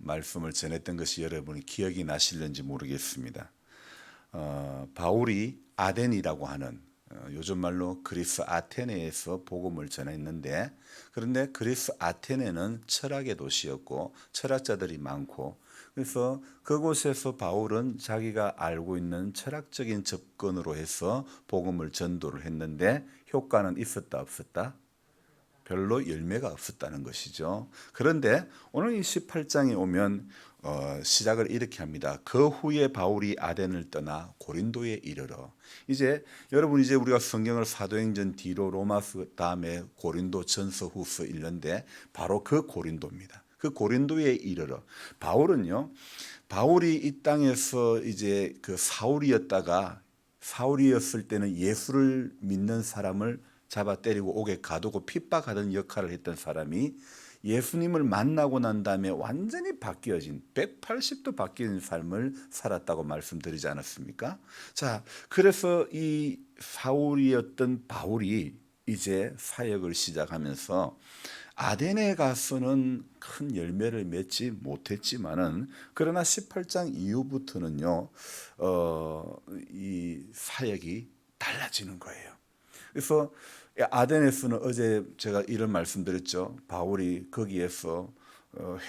말씀을 전했던 것이 여러분이 기억이 나실는지 모르겠습니다. 바울이 아덴이라고 하는 요즘 말로 그리스 아테네에서 복음을 전했는데, 그런데 그리스 아테네는 철학의 도시였고 철학자들이 많고, 그래서 그곳에서 바울은 자기가 알고 있는 철학적인 접근으로 해서 복음을 전도를 했는데 효과는 있었다 없었다? 별로 열매가 없었다는 것이죠. 그런데 오늘 이 18장에 오면 시작을 이렇게 합니다. 그 후에 바울이 아덴을 떠나 고린도에 이르러. 이제 여러분, 이제 우리가 성경을 사도행전 뒤로 로마서 다음에 고린도 전서 후서 읽는데 바로 그 고린도입니다. 그 고린도에 이르러. 바울이 이 땅에서 이제 그 사울이었을 때는 예수를 믿는 사람을 잡아 때리고 옥에 가두고 핍박하던 역할을 했던 사람이 예수님을 만나고 난 다음에 완전히 바뀌어진 180도 바뀐 삶을 살았다고 말씀드리지 않았습니까? 자, 그래서 이 사울이었던 바울이 이제 사역을 시작하면서 아덴에 가서는 큰 열매를 맺지 못했지만은, 그러나 18장 이후부터는요, 이 사역이 달라지는 거예요. 그래서 아덴에서는 어제 제가 이런 말씀드렸죠. 바울이 거기에서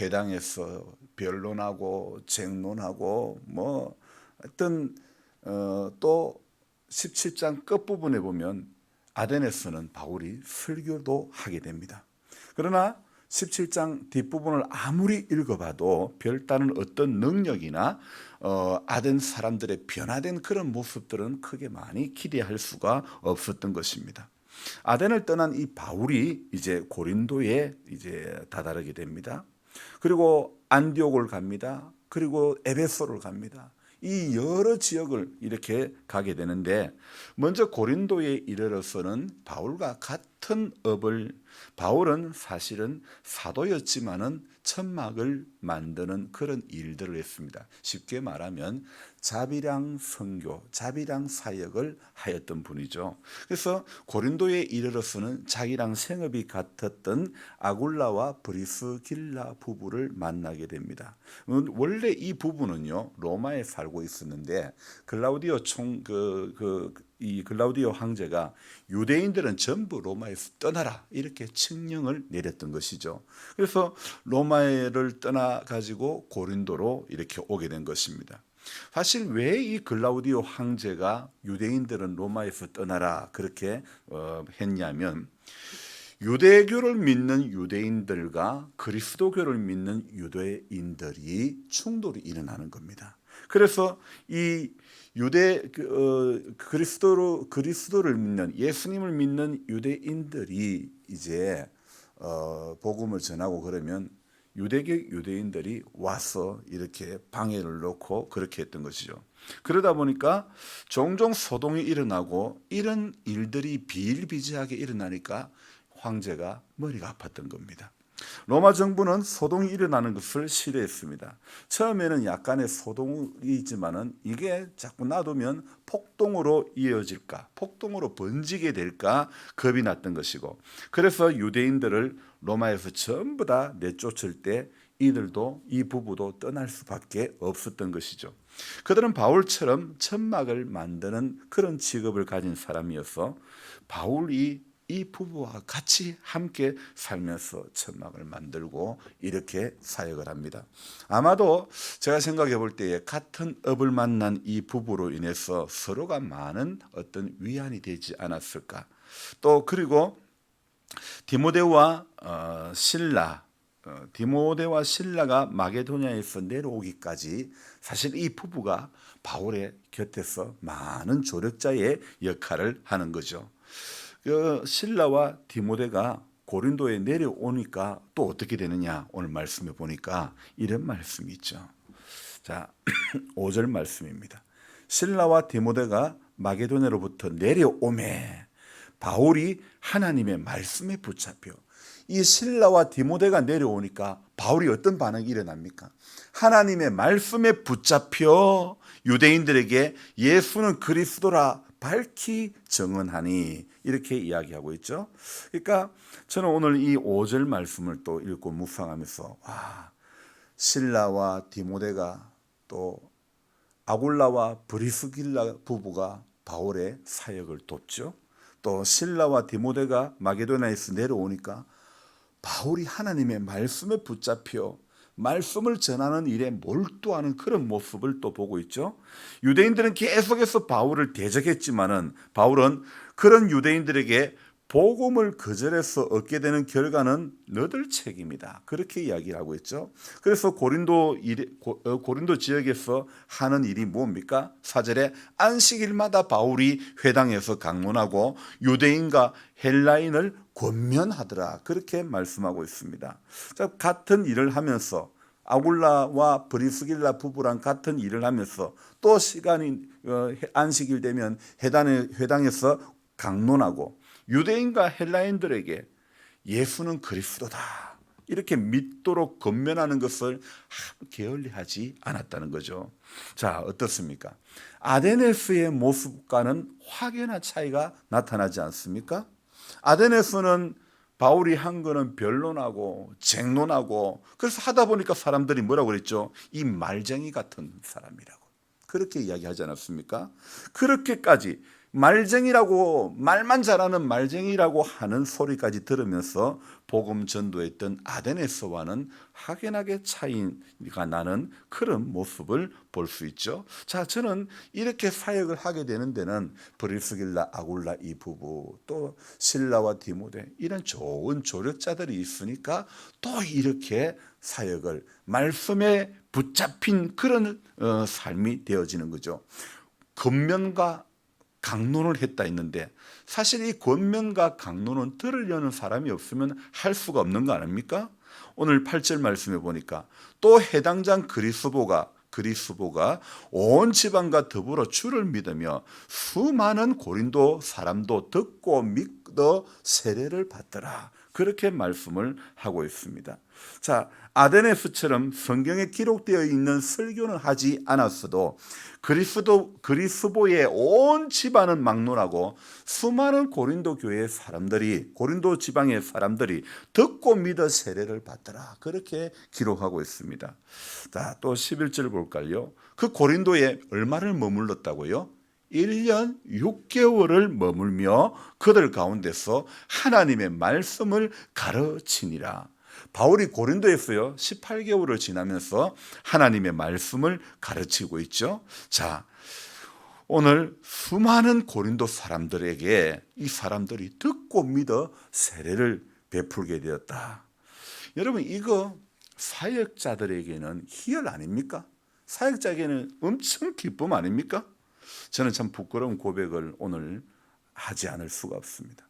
회당에서 변론하고 쟁론하고 뭐 어떤 또 17장 끝부분에 보면 아덴에서는 바울이 설교도 하게 됩니다. 그러나 17장 뒷부분을 아무리 읽어봐도 별다른 어떤 능력이나 아덴 사람들의 변화된 그런 모습들은 크게 많이 기대할 수가 없었던 것입니다. 아덴을 떠난 이 바울이 이제 고린도에 이제 다다르게 됩니다. 그리고 안디옥을 갑니다. 그리고 에베소를 갑니다. 이 여러 지역을 이렇게 가게 되는데, 먼저 고린도에 이르러서는 바울과 같은 바울은 사실은 사도였지만은 천막을 만드는 그런 일들을 했습니다. 쉽게 말하면 자비랑 선교, 자비랑 사역을 하였던 분이죠. 그래서 고린도에 이르러서는 자기랑 생업이 같았던 아굴라와 프리스길라 부부를 만나게 됩니다. 원래 이 부부는요, 로마에 살고 있었는데 이 글라우디오 황제가 유대인들은 전부 로마에서 떠나라 이렇게 칙령을 내렸던 것이죠. 그래서 로마를 떠나 가지고 고린도로 이렇게 오게 된 것입니다. 사실 왜 이 글라우디오 황제가 유대인들은 로마에서 떠나라 그렇게 했냐면, 유대교를 믿는 유대인들과 그리스도교를 믿는 유대인들이 충돌이 일어나는 겁니다. 그래서 이 그리스도를 믿는, 예수님을 믿는 유대인들이 이제 복음을 전하고 그러면 유대교 유대인들이 와서 이렇게 방해를 놓고 그렇게 했던 것이죠. 그러다 보니까 종종 소동이 일어나고 이런 일들이 비일비재하게 일어나니까 황제가 머리가 아팠던 겁니다. 로마 정부는 소동이 일어나는 것을 싫어했습니다. 처음에는 약간의 소동이지만은 이게 자꾸 놔두면 폭동으로 이어질까, 폭동으로 번지게 될까 겁이 났던 것이고, 그래서 유대인들을 로마에서 전부 다 내쫓을 때 이 부부도 떠날 수밖에 없었던 것이죠. 그들은 바울처럼 천막을 만드는 그런 직업을 가진 사람이어서 바울이 이 부부와 같이 함께 살면서 천막을 만들고 이렇게 사역을 합니다. 아마도 제가 생각해 볼 때에 같은 업을 만난 이 부부로 인해서 서로가 많은 어떤 위안이 되지 않았을까. 또 그리고 디모데와 신라가 마게도냐에서 내려오기까지 사실 이 부부가 바울의 곁에서 많은 조력자의 역할을 하는 거죠. 신라와 디모데가 고린도에 내려오니까 또 어떻게 되느냐, 오늘 말씀에 보니까 이런 말씀이 있죠. 자, 5절 말씀입니다. 신라와 디모데가 마게도냐로부터 내려오매 바울이 하나님의 말씀에 붙잡혀. 이 신라와 디모데가 내려오니까 바울이 어떤 반응이 일어납니까? 하나님의 말씀에 붙잡혀 유대인들에게 예수는 그리스도라 밝히 증언하니, 이렇게 이야기하고 있죠. 그러니까 저는 오늘 이 5절 말씀을 또 읽고 묵상하면서 실라와 디모데가 또 아굴라와 브리스길라 부부가 바울의 사역을 돕죠. 또 실라와 디모데가 마게도냐에서 내려오니까 바울이 하나님의 말씀에 붙잡혀 말씀을 전하는 일에 몰두하는 그런 모습을 또 보고 있죠. 유대인들은 계속해서 바울을 대적했지만은 바울은 그런 유대인들에게 복음을 거절해서 얻게 되는 결과는 너들 책임이다. 그렇게 이야기를 하고 있죠. 그래서 고린도 지역에서 하는 일이 뭡니까? 4절에 안식일마다 바울이 회당에서 강론하고 유대인과 헬라인을 권면하더라. 그렇게 말씀하고 있습니다. 자, 같은 일을 하면서 아굴라와 브리스길라 부부랑 같은 일을 하면서 또 시간이 안식일 되면 회당에서 강론하고 유대인과 헬라인들에게 예수는 그리스도다 이렇게 믿도록 권면하는 것을 게을리하지 않았다는 거죠. 자, 어떻습니까? 아데네스의 모습과는 확연한 차이가 나타나지 않습니까? 아데네스는 바울이 한 거는 변론하고 쟁론하고 그래서 하다 보니까 사람들이 뭐라고 그랬죠? 이 말쟁이 같은 사람이라고 그렇게 이야기하지 않았습니까? 그렇게까지 말쟁이라고 말만 잘하는 말쟁이라고 하는 소리까지 들으면서 복음 전도했던 아데네스와는 확연하게 차이가 나는 그런 모습을 볼 수 있죠. 자, 저는 이렇게 사역을 하게 되는 데는 브리스길라 아굴라 이 부부 또 실라와 디모데 이런 좋은 조력자들이 있으니까 또 이렇게 사역을 말씀에 붙잡힌 그런 삶이 되어지는 거죠. 권면과 강론을 했다 했는데 사실 이 권면과 강론은 들으려는 사람이 없으면 할 수가 없는 거 아닙니까? 오늘 8절 말씀해 보니까 또 해당장 그리스보가 온 지방과 더불어 주를 믿으며 수많은 고린도 사람도 듣고 믿어 세례를 받더라. 그렇게 말씀을 하고 있습니다. 자, 아데네스처럼 성경에 기록되어 있는 설교는 하지 않았어도 그리스보의 온 집안은 막론하고 수많은 고린도 교회의 사람들이 고린도 지방의 사람들이 듣고 믿어 세례를 받더라. 그렇게 기록하고 있습니다. 자, 또 11절 볼까요? 그 고린도에 얼마를 머물렀다고요? 1년 6개월을 머물며 그들 가운데서 하나님의 말씀을 가르치니라. 바울이 고린도에서요 18개월을 지나면서 하나님의 말씀을 가르치고 있죠. 자, 오늘 수많은 고린도 사람들에게 이 사람들이 듣고 믿어 세례를 베풀게 되었다. 여러분, 이거 사역자들에게는 희열 아닙니까? 사역자에게는 엄청 기쁨 아닙니까? 저는 참 부끄러운 고백을 오늘 하지 않을 수가 없습니다.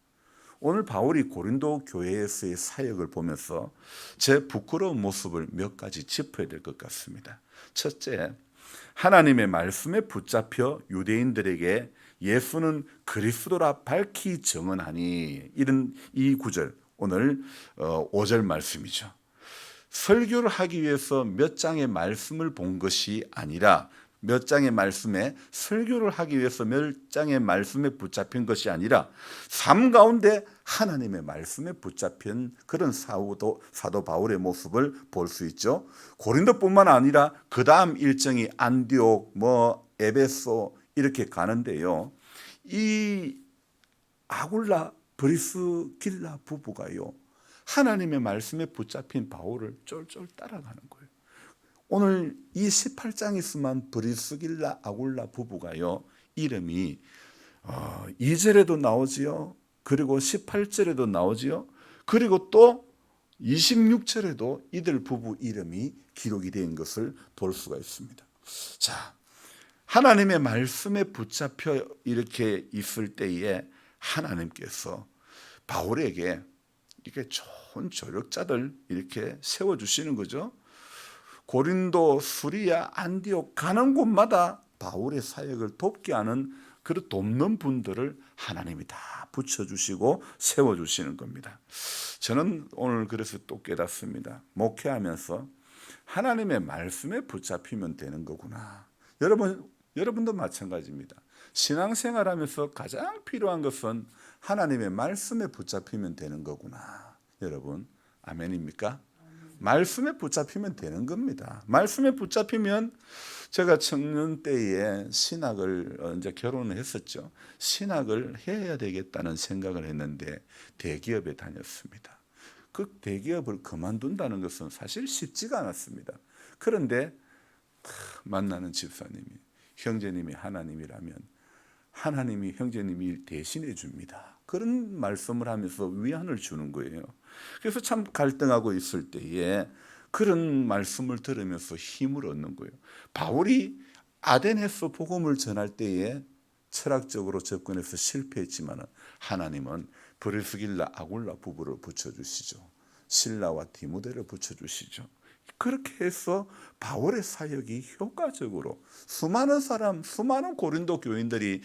오늘 바울이 고린도 교회에서의 사역을 보면서 제 부끄러운 모습을 몇 가지 짚어야 될 것 같습니다. 첫째, 하나님의 말씀에 붙잡혀 유대인들에게 예수는 그리스도라 밝히 증언하니 이런 이 구절 오늘 5절 말씀이죠. 설교를 하기 위해서 몇 장의 말씀을 본 것이 아니라 몇 장의 말씀에 설교를 하기 위해서 몇 장의 말씀에 붙잡힌 것이 아니라 삶 가운데 하나님의 말씀에 붙잡힌 그런 사도 바울의 모습을 볼 수 있죠. 고린도뿐만 아니라 그 다음 일정이 안디옥, 에베소 이렇게 가는데요. 이 아굴라 브리스길라 부부가요. 하나님의 말씀에 붙잡힌 바울을 쫄쫄 따라가는 거예요. 오늘 이 18장에서만 브리스길라 아굴라 부부가요. 이름이 2절에도 나오지요. 그리고 18절에도 나오지요. 그리고 또 26절에도 이들 부부 이름이 기록이 된 것을 볼 수가 있습니다. 자, 하나님의 말씀에 붙잡혀 이렇게 있을 때에 하나님께서 바울에게 이렇게 좋은 조력자들 이렇게 세워주시는 거죠. 고린도, 수리아, 안디옥 가는 곳마다 바울의 사역을 돕게 하는 그런 돕는 분들을 하나님이 다 붙여주시고 세워주시는 겁니다. 저는 오늘 그래서 또 깨닫습니다. 목회하면서 하나님의 말씀에 붙잡히면 되는 거구나. 여러분도 마찬가지입니다. 신앙생활하면서 가장 필요한 것은 하나님의 말씀에 붙잡히면 되는 거구나. 여러분, 아멘입니까? 말씀에 붙잡히면 되는 겁니다. 말씀에 붙잡히면 제가 청년 때에 신학을 이제 결혼을 했었죠. 신학을 해야 되겠다는 생각을 했는데 대기업에 다녔습니다. 그 대기업을 그만둔다는 것은 사실 쉽지가 않았습니다. 그런데 만나는 집사님이 형제님이 하나님이라면 하나님이 형제님이 일 대신해 줍니다. 그런 말씀을 하면서 위안을 주는 거예요. 그래서 참 갈등하고 있을 때에 그런 말씀을 들으면서 힘을 얻는 거예요. 바울이 아덴에서 복음을 전할 때에 철학적으로 접근해서 실패했지만 하나님은 브리스길라 아굴라 부부를 붙여주시죠. 실라와 디모데를 붙여주시죠. 그렇게 해서 바울의 사역이 효과적으로 수많은 고린도 교인들이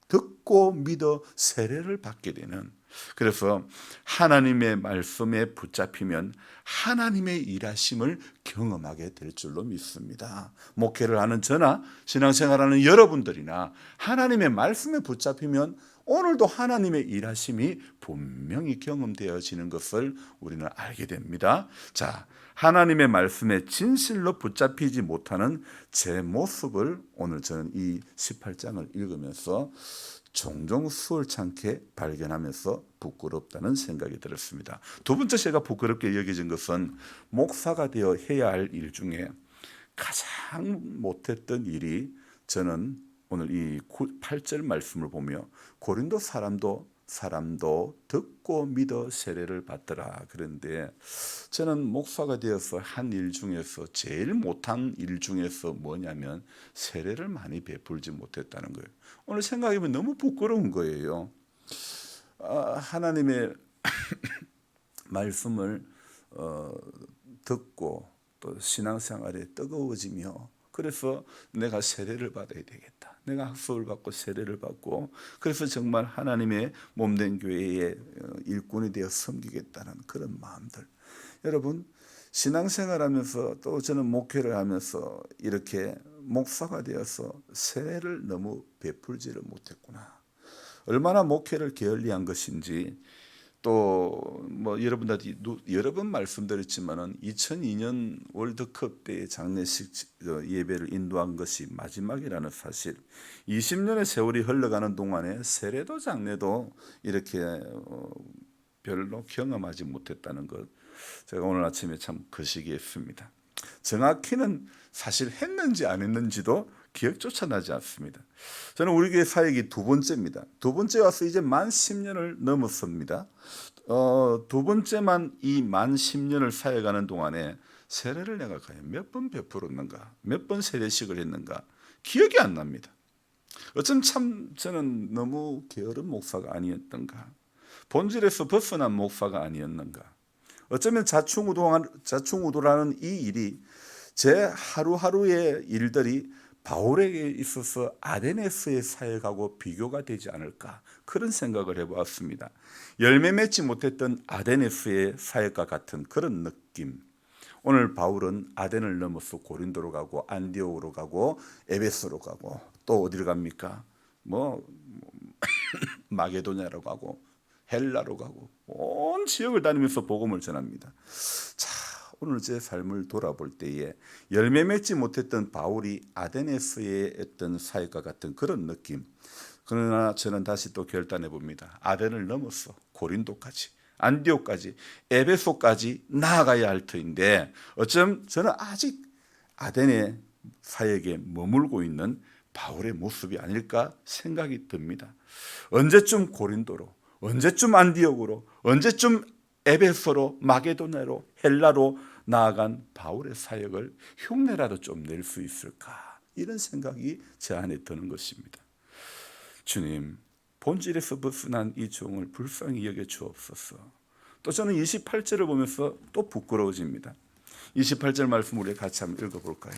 듣고 믿어 세례를 받게 되는, 그래서 하나님의 말씀에 붙잡히면 하나님의 일하심을 경험하게 될 줄로 믿습니다. 목회를 하는 저나 신앙생활하는 여러분들이나 하나님의 말씀에 붙잡히면 오늘도 하나님의 일하심이 분명히 경험되어지는 것을 우리는 알게 됩니다. 자, 하나님의 말씀에 진실로 붙잡히지 못하는 제 모습을 오늘 저는 이 18장을 읽으면서 종종 수월찮게 발견하면서 부끄럽다는 생각이 들었습니다. 두 번째 제가 부끄럽게 여겨진 것은 목사가 되어 해야 할 일 중에 가장 못했던 일이, 저는 오늘 이 8절 말씀을 보며 고린도 사람도 듣고 믿어 세례를 받더라. 그런데 저는 목사가 되어서 한 일 중에서 제일 못한 일 중에서 뭐냐면 세례를 많이 베풀지 못했다는 거예요. 오늘 생각해보면 너무 부끄러운 거예요. 하나님의 말씀을 듣고 또 신앙생활에 뜨거워지며, 그래서 내가 세례를 받아야 되겠다, 내가 학습을 받고 세례를 받고, 그래서 정말 하나님의 몸된 교회의 일꾼이 되어 섬기겠다는 그런 마음들. 여러분, 신앙생활하면서 또 저는 목회를 하면서 이렇게 목사가 되어서 세례를 너무 베풀지를 못했구나. 얼마나 목회를 게을리한 것인지. 또 뭐 여러분들이 여러 번 말씀드렸지만은 2002년 월드컵 때 장례식 예배를 인도한 것이 마지막이라는 사실, 20년의 세월이 흘러가는 동안에 세례도 장례도 이렇게 별로 경험하지 못했다는 것, 제가 오늘 아침에 참 거시기했습니다. 정확히는 사실 했는지 안 했는지도 기억조차 나지 않습니다. 저는 우리 교회 사역이 두 번째입니다. 두 번째 와서 이제 만 10년을 넘었습니다. 두 번째만 이 만 10년을 사역하는 동안에 세례를 내가 과연 몇 번 베풀었는가, 몇 번 세례식을 했는가 기억이 안 납니다. 어쩜 참 저는 너무 게으른 목사가 아니었던가, 본질에서 벗어난 목사가 아니었는가. 어쩌면 자충우도라는 이 일이 제 하루하루의 일들이 바울에게 있어서 아데네스의 사역하고 비교가 되지 않을까, 그런 생각을 해보았습니다. 열매 맺지 못했던 아데네스의 사역과 같은 그런 느낌. 오늘 바울은 아덴을 넘어서 고린도로 가고 안디옥으로 가고 에베소로 가고 또 어디로 갑니까? 마게도냐로 가고 헬라로 가고 온 지역을 다니면서 복음을 전합니다. 자, 오늘 제 삶을 돌아볼 때에 열매 맺지 못했던 바울이 아데네스의 어떤 사역과 같은 그런 느낌. 그러나 저는 다시 또 결단해 봅니다. 아덴을 넘어서 고린도까지, 안디옥까지, 에베소까지 나아가야 할 터인데 어쩜 저는 아직 아덴의 사역에 머물고 있는 바울의 모습이 아닐까 생각이 듭니다. 언제쯤 고린도로, 언제쯤 안디옥으로, 언제쯤 에베소로, 마게도냐로, 헬라로 나아간 바울의 사역을 흉내라도 좀 낼 수 있을까, 이런 생각이 제 안에 드는 것입니다. 주님, 본질에서 벗어난 이 종을 불쌍히 여겨 주옵소서. 또 저는 28절을 보면서 또 부끄러워집니다. 28절 말씀 우리 같이 한번 읽어볼까요?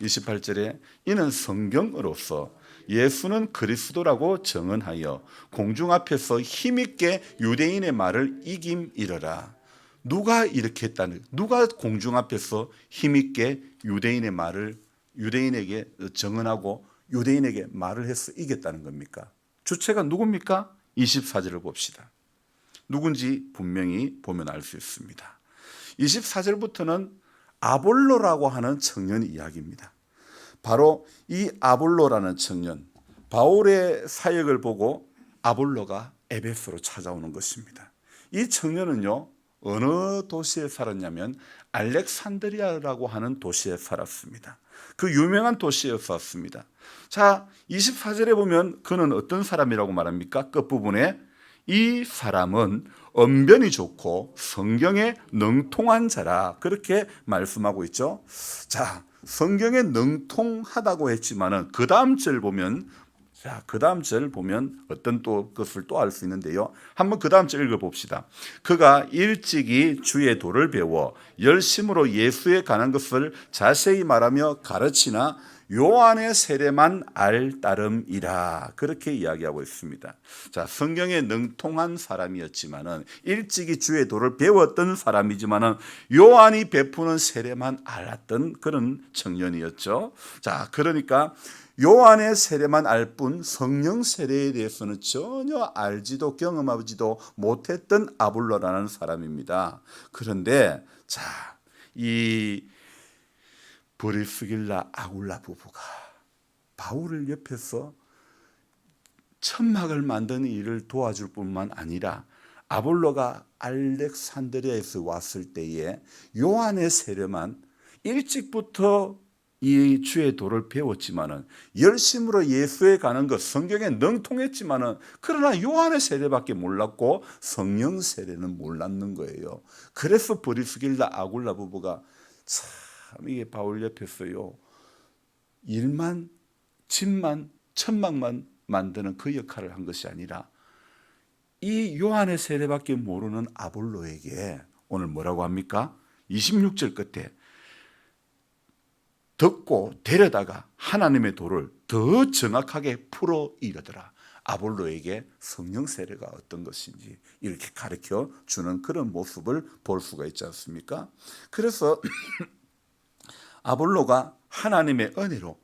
28절에 이는 성경으로서 예수는 그리스도라고 정언하여 공중 앞에서 힘있게 유대인의 말을 이김이러라. 누가 이렇게 했다는, 누가 공중 앞에서 힘있게 유대인의 말을 유대인에게 정언하고 유대인에게 말을 해서 이겼다는 겁니까? 주체가 누굽니까? 24절을 봅시다. 누군지 분명히 보면 알 수 있습니다. 24절부터는 아볼로라고 하는 청년 이야기입니다. 바로 이 아볼로라는 청년, 바울의 사역을 보고 아볼로가 에베소로 찾아오는 것입니다. 이 청년은요, 어느 도시에 살았냐면 알렉산드리아라고 하는 도시에 살았습니다. 그 유명한 도시에 살았습니다. 자, 24절에 보면 그는 어떤 사람이라고 말합니까? 끝부분에 이 사람은 언변이 좋고 성경에 능통한 자라, 그렇게 말씀하고 있죠. 자, 성경에 능통하다고 했지만은 그 다음 절 보면, 자, 그 다음 절 보면 어떤 또 것을 또 알 수 있는데요. 한번 그 다음 절 읽어봅시다. 그가 일찍이 주의 도를 배워 열심으로 예수에 관한 것을 자세히 말하며 가르치나 요한의 세례만 알 따름이라, 그렇게 이야기하고 있습니다. 자, 성경에 능통한 사람이었지만은 일찍이 주의 도를 배웠던 사람이지만은 요한이 베푸는 세례만 알았던 그런 청년이었죠. 자, 그러니까 요한의 세례만 알 뿐 성령 세례에 대해서는 전혀 알지도 경험하지도 못했던 아볼로라는 사람입니다. 그런데 자, 이 브리스길라 아굴라 부부가 바울을 옆에서 천막을 만드는 일을 도와줄 뿐만 아니라 아볼로가 알렉산드리아에서 왔을 때에 요한의 세례만 일찍부터 이 주의 도를 배웠지만은 열심으로 예수에 가는 것, 성경에 능통했지만은 그러나 요한의 세례밖에 몰랐고 성령 세례는 몰랐는 거예요. 그래서 브리스길라 아굴라 부부가 참 이게 바울 옆에서요, 일만, 집만, 천막만 만드는 그 역할을 한 것이 아니라 이 요한의 세례밖에 모르는 아볼로에게 오늘 뭐라고 합니까? 26절 끝에 듣고 데려다가 하나님의 도를 더 정확하게 풀어 이르더라. 아볼로에게 성령 세례가 어떤 것인지 이렇게 가르쳐 주는 그런 모습을 볼 수가 있지 않습니까? 그래서 아볼로가 하나님의 은혜로,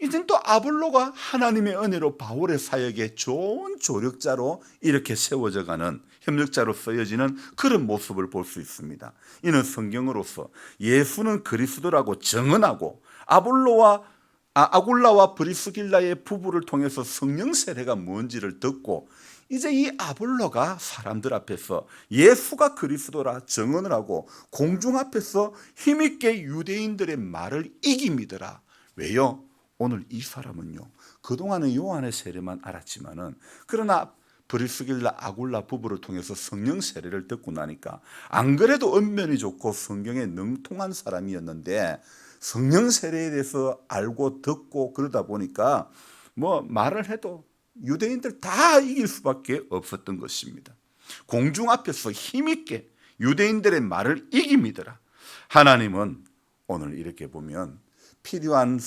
이젠 또 아볼로가 하나님의 은혜로 바울의 사역에 좋은 조력자로 이렇게 세워져가는, 협력자로 쓰여지는 그런 모습을 볼 수 있습니다. 이는 성경으로서 예수는 그리스도라고 증언하고 아굴라와 브리스길라의 부부를 통해서 성령 세례가 뭔지를 듣고 이제 이 아볼로가 사람들 앞에서 예수가 그리스도라 증언을 하고 공중 앞에서 힘있게 유대인들의 말을 이깁니더라. 왜요? 오늘 이 사람은요, 그동안은 요한의 세례만 알았지만은 그러나 브리스길라 아굴라 부부를 통해서 성령 세례를 듣고 나니까 안 그래도 언변이 좋고 성경에 능통한 사람이었는데 성령 세례에 대해서 알고 듣고 그러다 보니까 뭐 말을 해도 유대인들 다 이길 수밖에 없었던 것입니다. 공중 앞에서 힘있게 유대인들의 말을 이깁니다. 하나님은 오늘 이렇게 보면 필요한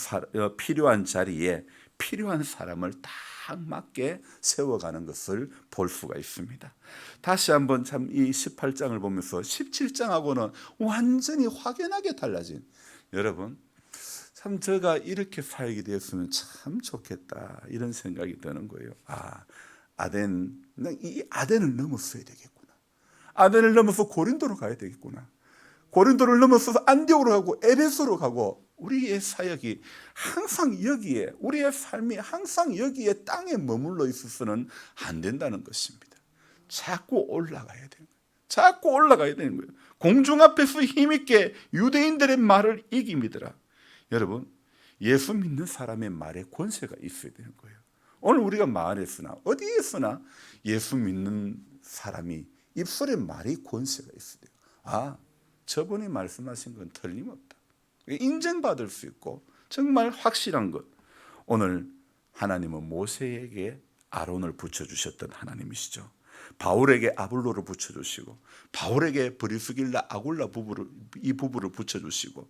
자리에 필요한 사람을 딱 맞게 세워가는 것을 볼 수가 있습니다. 다시 한번 참 이 18장을 보면서 17장하고는 완전히 확연하게 달라진, 여러분 참 제가 이렇게 살게 되었으면 참 좋겠다 이런 생각이 드는 거예요. 이 아덴을 넘었어야 되겠구나. 아덴을 넘어서 고린도로 가야 되겠구나. 고린도를 넘어서 안디옥으로 가고 에베소로 가고 우리의 사역이 항상 여기에, 우리의 삶이 항상 여기에 땅에 머물러 있어서는 안 된다는 것입니다. 자꾸 올라가야 되는 거예요. 자꾸 올라가야 되는 거예요. 공중 앞에서 힘있게 유대인들의 말을 이깁니다. 여러분, 예수 믿는 사람의 말에 권세가 있어야 되는 거예요. 오늘 우리가 마을에서나 어디에서나 예수 믿는 사람이 입술에 말이 권세가 있어야 돼요. 저분이 말씀하신 건 틀림없다. 인정받을 수 있고 정말 확실한 것. 오늘 하나님은 모세에게 아론을 붙여주셨던 하나님이시죠. 바울에게 아볼로를 붙여주시고 바울에게 브리스길라 아굴라 부부를 붙여주시고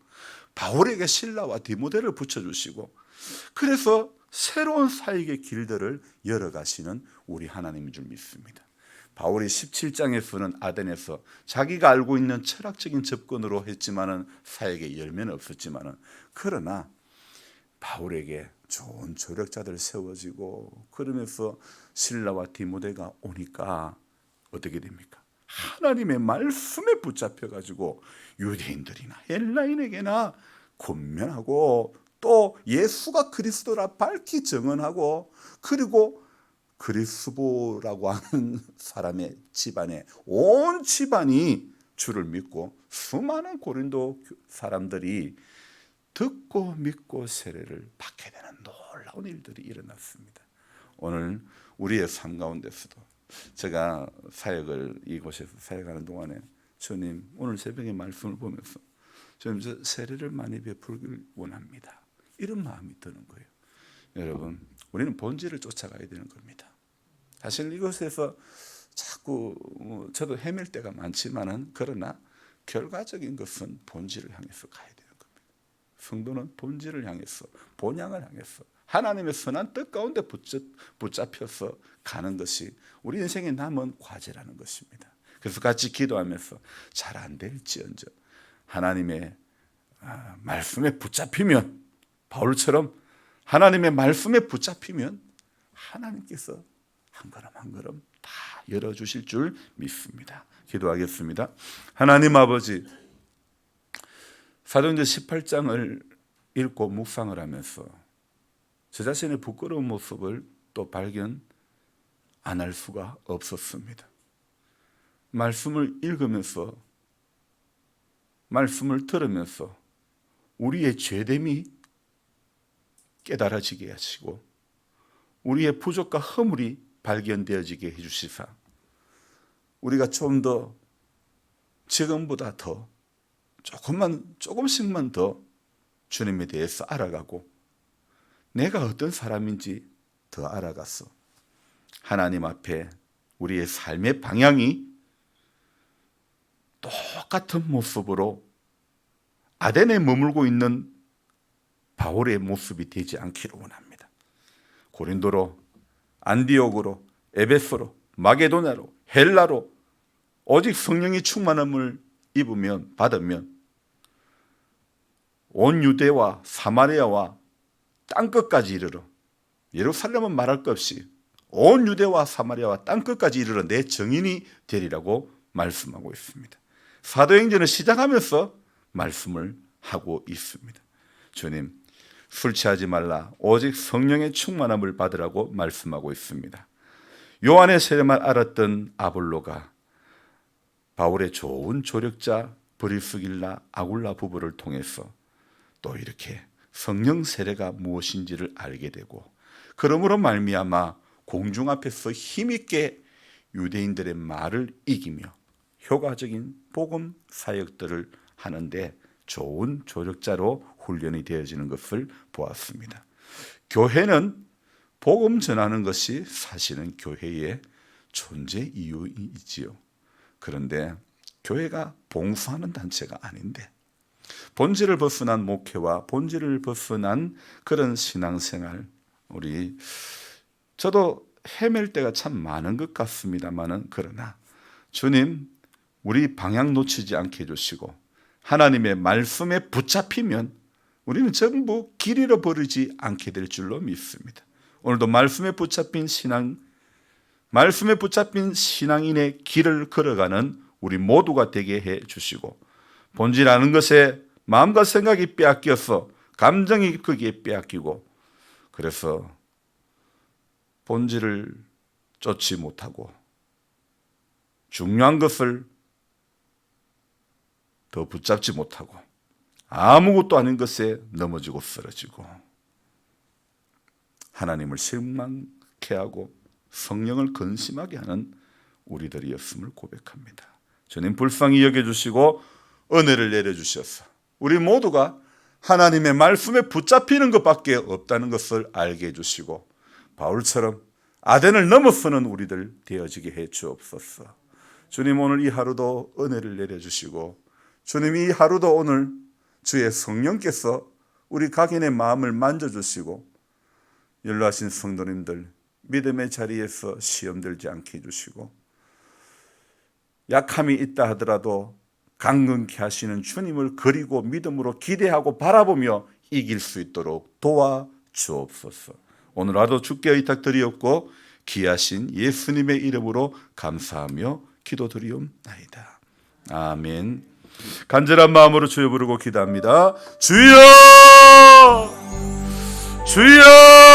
바울에게 실라와 디모데를 붙여주시고 그래서 새로운 사역의 길들을 열어가시는 우리 하나님인 줄 믿습니다. 바울이 17장에서는 아덴에서 자기가 알고 있는 철학적인 접근으로 했지만은 사역에 열매는 없었지만은 그러나 바울에게 좋은 조력자들 세워지고 그러면서 실라와 디모데가 오니까 어떻게 됩니까? 하나님의 말씀에 붙잡혀 가지고 유대인들이나 헬라인에게나 권면하고 또 예수가 그리스도라 밝히 증언하고 그리고 그리스도라고 하는 사람의 집안에 온 집안이 주를 믿고 수많은 고린도 사람들이 듣고 믿고 세례를 받게 되는 놀라운 일들이 일어났습니다. 오늘 우리의 삶 가운데서도 제가 사역을 이곳에서 사역하는 동안에 주님 오늘 새벽에 말씀을 보면서 주님 저 세례를 많이 베풀길 원합니다. 이런 마음이 드는 거예요. 여러분 우리는 본질을 쫓아가야 되는 겁니다. 사실 이것에서 자꾸 저도 헤맬 때가 많지만은 그러나 결과적인 것은 본질을 향해서 가야 되는 겁니다. 성도는 본질을 향해서 본향을 향해서 하나님의 선한 뜻 가운데 붙잡혀서 가는 것이 우리 인생의 남은 과제라는 것입니다. 그래서 같이 기도하면서 잘 안 될지언정 하나님의 말씀에 붙잡히면 바울처럼 하나님의 말씀에 붙잡히면 하나님께서 한 걸음 한 걸음 다 열어주실 줄 믿습니다. 기도하겠습니다. 하나님 아버지, 사도행전 18장을 읽고 묵상을 하면서 저 자신의 부끄러운 모습을 또 발견 안 할 수가 없었습니다. 말씀을 읽으면서 말씀을 들으면서 우리의 죄됨이 깨달아지게 하시고 우리의 부족과 허물이 발견되어지게 해주시사 우리가 좀 더 지금보다 더 조금씩만 더 주님에 대해서 알아가고 내가 어떤 사람인지 더 알아가서 하나님 앞에 우리의 삶의 방향이 똑같은 모습으로 아덴에 머물고 있는 바울의 모습이 되지 않기를 원합니다. 고린도로, 안디옥으로, 에베소로, 마게도냐로, 헬라로 오직 성령의 충만함을 받으면 온 유대와 사마리아와 땅끝까지 이르러 예루살렘은 말할 것 없이 온 유대와 사마리아와 땅끝까지 이르러 내 정인이 되리라고 말씀하고 있습니다. 사도행전을 시작하면서 말씀을 하고 있습니다. 주님, 술 취하지 말라 오직 성령의 충만함을 받으라고 말씀하고 있습니다. 요한의 세례만 알았던 아볼로가 바울의 좋은 조력자 브리스길라 아굴라 부부를 통해서 또 이렇게 성령 세례가 무엇인지를 알게 되고 그러므로 말미암아 공중 앞에서 힘있게 유대인들의 말을 이기며 효과적인 복음 사역들을 하는데 좋은 조력자로 훈련이 되어지는 것을 보았습니다. 교회는 복음 전하는 것이 사실은 교회의 존재 이유이지요. 그런데 교회가 봉사하는 단체가 아닌데 본질을 벗어난 목회와 본질을 벗어난 그런 신앙생활 저도 헤맬 때가 참 많은 것 같습니다만은 그러나 주님 우리 방향 놓치지 않게 해주시고 하나님의 말씀에 붙잡히면 우리는 전부 길 잃어버리지 않게 될 줄로 믿습니다. 오늘도 말씀에 붙잡힌 신앙인의 길을 걸어가는 우리 모두가 되게 해 주시고 본질 아는 것에 마음과 생각이 빼앗겨서 감정이 거기에 빼앗기고 그래서 본질을 쫓지 못하고 중요한 것을 더 붙잡지 못하고 아무것도 아닌 것에 넘어지고 쓰러지고 하나님을 실망케 하고 성령을 근심하게 하는 우리들이었음을 고백합니다. 주님 불쌍히 여겨주시고 은혜를 내려주셔서 우리 모두가 하나님의 말씀에 붙잡히는 것밖에 없다는 것을 알게 해주시고 바울처럼 아덴을 넘어서는 우리들 되어지게 해 주옵소서. 주님 오늘 이 하루도 은혜를 내려주시고 주님 이 하루도 오늘 주의 성령께서 우리 각인의 마음을 만져주시고 연로하신 성도님들 믿음의 자리에서 시험 들지 않게 해주시고 약함이 있다 하더라도 강건케 하시는 주님을 그리고 믿음으로 기대하고 바라보며 이길 수 있도록 도와주옵소서. 오늘 하루 주께 의탁드리옵고 귀하신 예수님의 이름으로 감사하며 기도드리옵나이다. 아멘. 간절한 마음으로 주여 부르고 기도합니다. 주여, 주여.